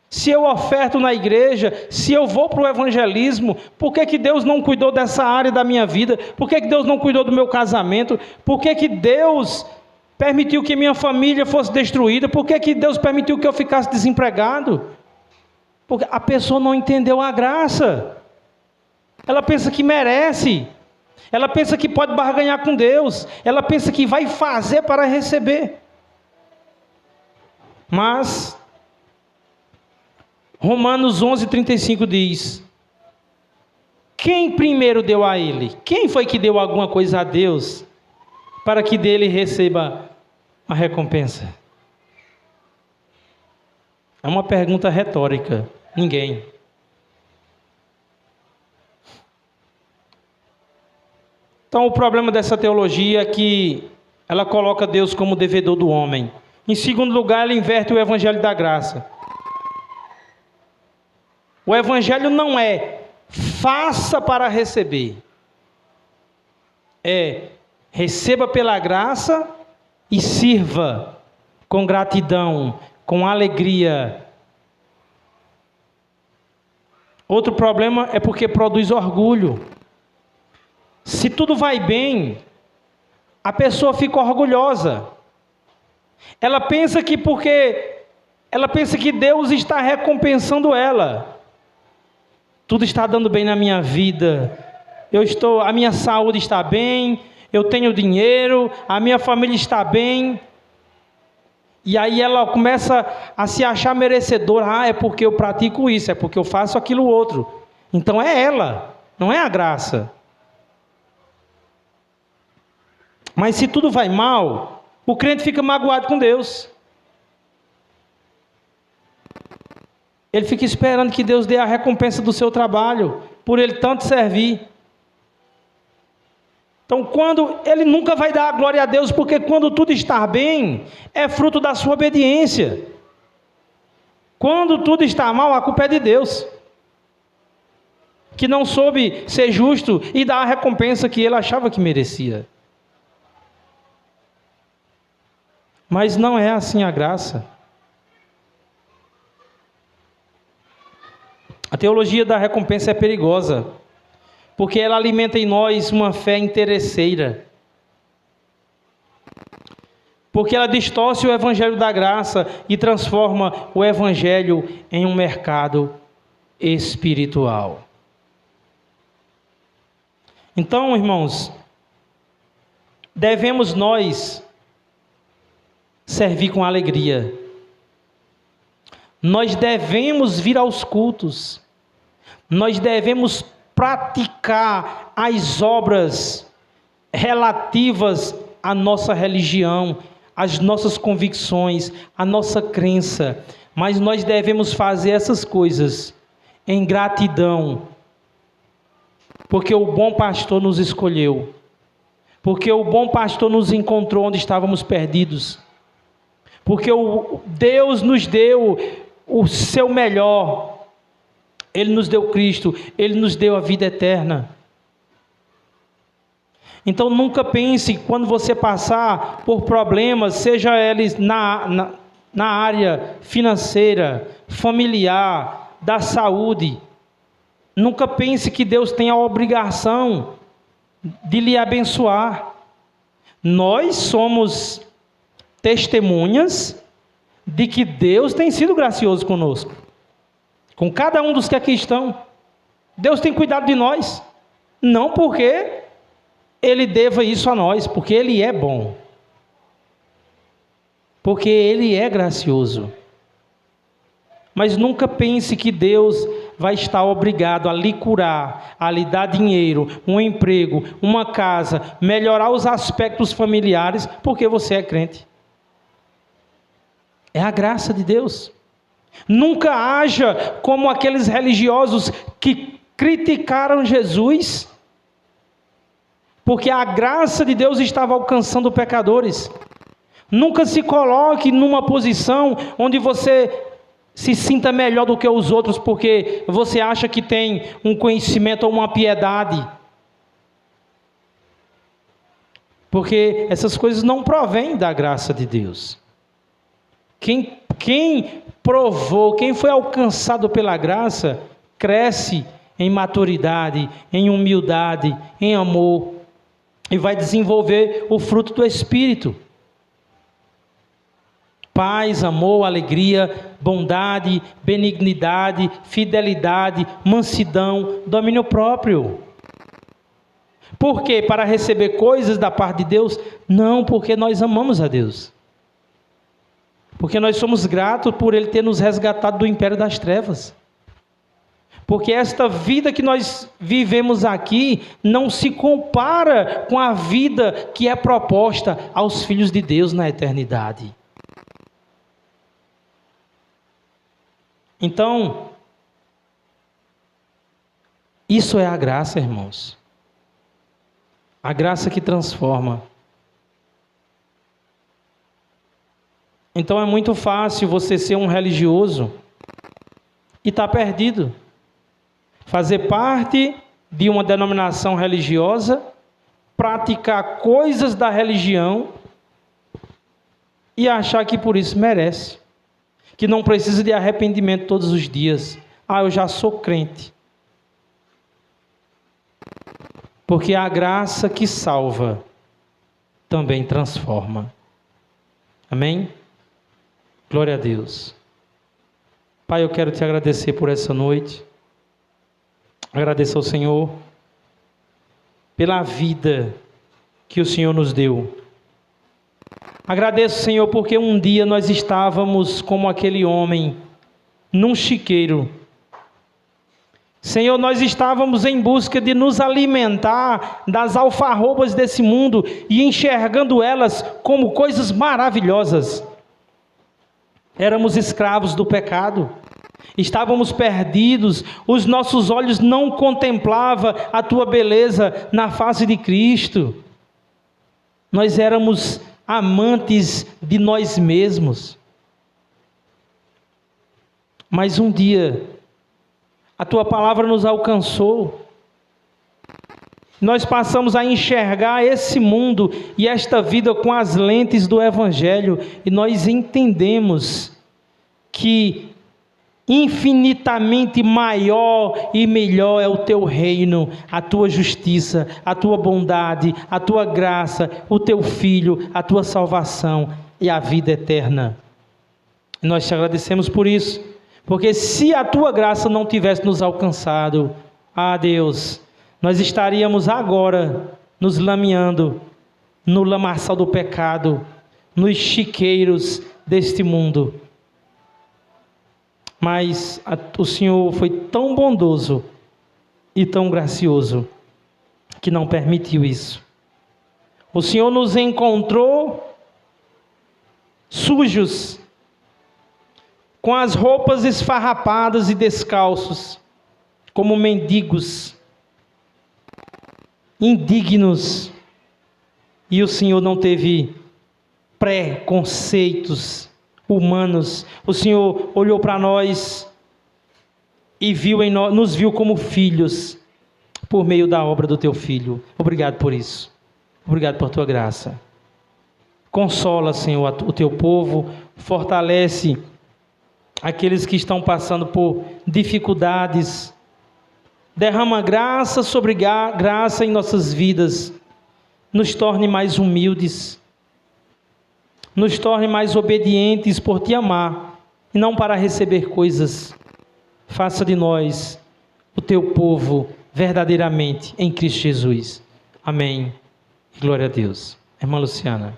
se eu oferto na igreja, se eu vou para o evangelismo, por que Deus não cuidou dessa área da minha vida? Por que Deus não cuidou do meu casamento? Por que Deus permitiu que minha família fosse destruída? Por que Deus permitiu que eu ficasse desempregado? Porque a pessoa não entendeu a graça. Ela pensa que merece. Ela pensa que pode barganhar com Deus. Ela pensa que vai fazer para receber. Mas Romanos 11:35 diz: quem primeiro deu a ele? Quem foi que deu alguma coisa a Deus para que dele receba a recompensa? É uma pergunta retórica. Ninguém. Então o problema dessa teologia é que ela coloca Deus como devedor do homem. Em segundo lugar, ela inverte o evangelho da graça. O evangelho não é faça para receber. É receba pela graça e sirva com gratidão, com alegria. Outro problema é porque produz orgulho. Se tudo vai bem, a pessoa fica orgulhosa. Ela pensa que Deus está recompensando ela. Tudo está dando bem na minha vida. A minha saúde está bem, eu tenho dinheiro, a minha família está bem. E aí ela começa a se achar merecedora. É porque eu pratico isso, é porque eu faço aquilo outro. Então é ela, não é a graça. Mas se tudo vai mal, o crente fica magoado com Deus. Ele fica esperando que Deus dê a recompensa do seu trabalho, por ele tanto servir. Então, ele nunca vai dar a glória a Deus, porque quando tudo está bem, é fruto da sua obediência. Quando tudo está mal, a culpa é de Deus, que não soube ser justo e dar a recompensa que ele achava que merecia. Mas não é assim a graça. A teologia da recompensa é perigosa, porque ela alimenta em nós uma fé interesseira. Porque ela distorce o evangelho da graça e transforma o evangelho em um mercado espiritual. Então, irmãos, devemos nós servir com alegria. Nós devemos vir aos cultos. Nós devemos praticar as obras relativas à nossa religião, às nossas convicções, à nossa crença. Mas nós devemos fazer essas coisas em gratidão, porque o bom pastor nos escolheu, porque o bom pastor nos encontrou onde estávamos perdidos, porque Deus nos deu o seu melhor. Ele nos deu Cristo, Ele nos deu a vida eterna. Então nunca pense, quando você passar por problemas, seja eles na área financeira, familiar, da saúde, nunca pense que Deus tem a obrigação de lhe abençoar. Nós somos testemunhas de que Deus tem sido gracioso conosco, com cada um dos que aqui estão. Deus tem cuidado de nós, não porque Ele deva isso a nós, porque Ele é bom, porque Ele é gracioso. Mas nunca pense que Deus vai estar obrigado a lhe curar, a lhe dar dinheiro, um emprego, uma casa, melhorar os aspectos familiares, porque você é crente. É a graça de Deus. Nunca haja como aqueles religiosos que criticaram Jesus, porque a graça de Deus estava alcançando pecadores. Nunca se coloque numa posição onde você se sinta melhor do que os outros, porque você acha que tem um conhecimento ou uma piedade. Porque essas coisas não provêm da graça de Deus. Quem provou, quem foi alcançado pela graça, cresce em maturidade, em humildade, em amor, e vai desenvolver o fruto do Espírito. Paz, amor, alegria, bondade, benignidade, fidelidade, mansidão, domínio próprio. Por quê? Para receber coisas da parte de Deus? Não, porque nós amamos a Deus. Porque nós somos gratos por Ele ter nos resgatado do império das trevas. Porque esta vida que nós vivemos aqui não se compara com a vida que é proposta aos filhos de Deus na eternidade. Então, isso é a graça, irmãos. A graça que transforma. Então é muito fácil você ser um religioso e estar perdido. Fazer parte de uma denominação religiosa, praticar coisas da religião e achar que por isso merece. Que não precisa de arrependimento todos os dias. Eu já sou crente. Porque a graça que salva também transforma. Amém? Glória a Deus. Pai, eu quero te agradecer por essa noite. Agradeço ao Senhor pela vida que o Senhor nos deu. Agradeço, Senhor, porque um dia nós estávamos como aquele homem, num chiqueiro. Senhor, nós estávamos em busca de nos alimentar das alfarrobas desse mundo e enxergando elas como coisas maravilhosas. Éramos escravos do pecado, estávamos perdidos, os nossos olhos não contemplavam a Tua beleza na face de Cristo. Nós éramos amantes de nós mesmos. Mas um dia, a Tua palavra nos alcançou. Nós passamos a enxergar esse mundo e esta vida com as lentes do Evangelho. E nós entendemos que, Infinitamente maior e melhor é o teu reino, a tua justiça, a tua bondade, a tua graça, o teu Filho, a tua salvação e a vida eterna. Nós te agradecemos por isso, porque se a tua graça não tivesse nos alcançado, Deus, nós estaríamos agora nos lameando no lamaçal do pecado, nos chiqueiros deste mundo. Mas o Senhor foi tão bondoso e tão gracioso que não permitiu isso. O Senhor nos encontrou sujos, com as roupas esfarrapadas e descalços, como mendigos, indignos. E o Senhor não teve preconceitos humanos. O Senhor olhou para nós e viu em nós, nos viu como filhos por meio da obra do teu Filho. Obrigado por isso. Obrigado por tua graça. Consola, Senhor, o teu povo, fortalece aqueles que estão passando por dificuldades. Derrama graça sobre graça em nossas vidas. Nos torne mais humildes. Nos torne mais obedientes por te amar e não para receber coisas. Faça de nós o teu povo verdadeiramente em Cristo Jesus. Amém. Glória a Deus. Irmã Luciana.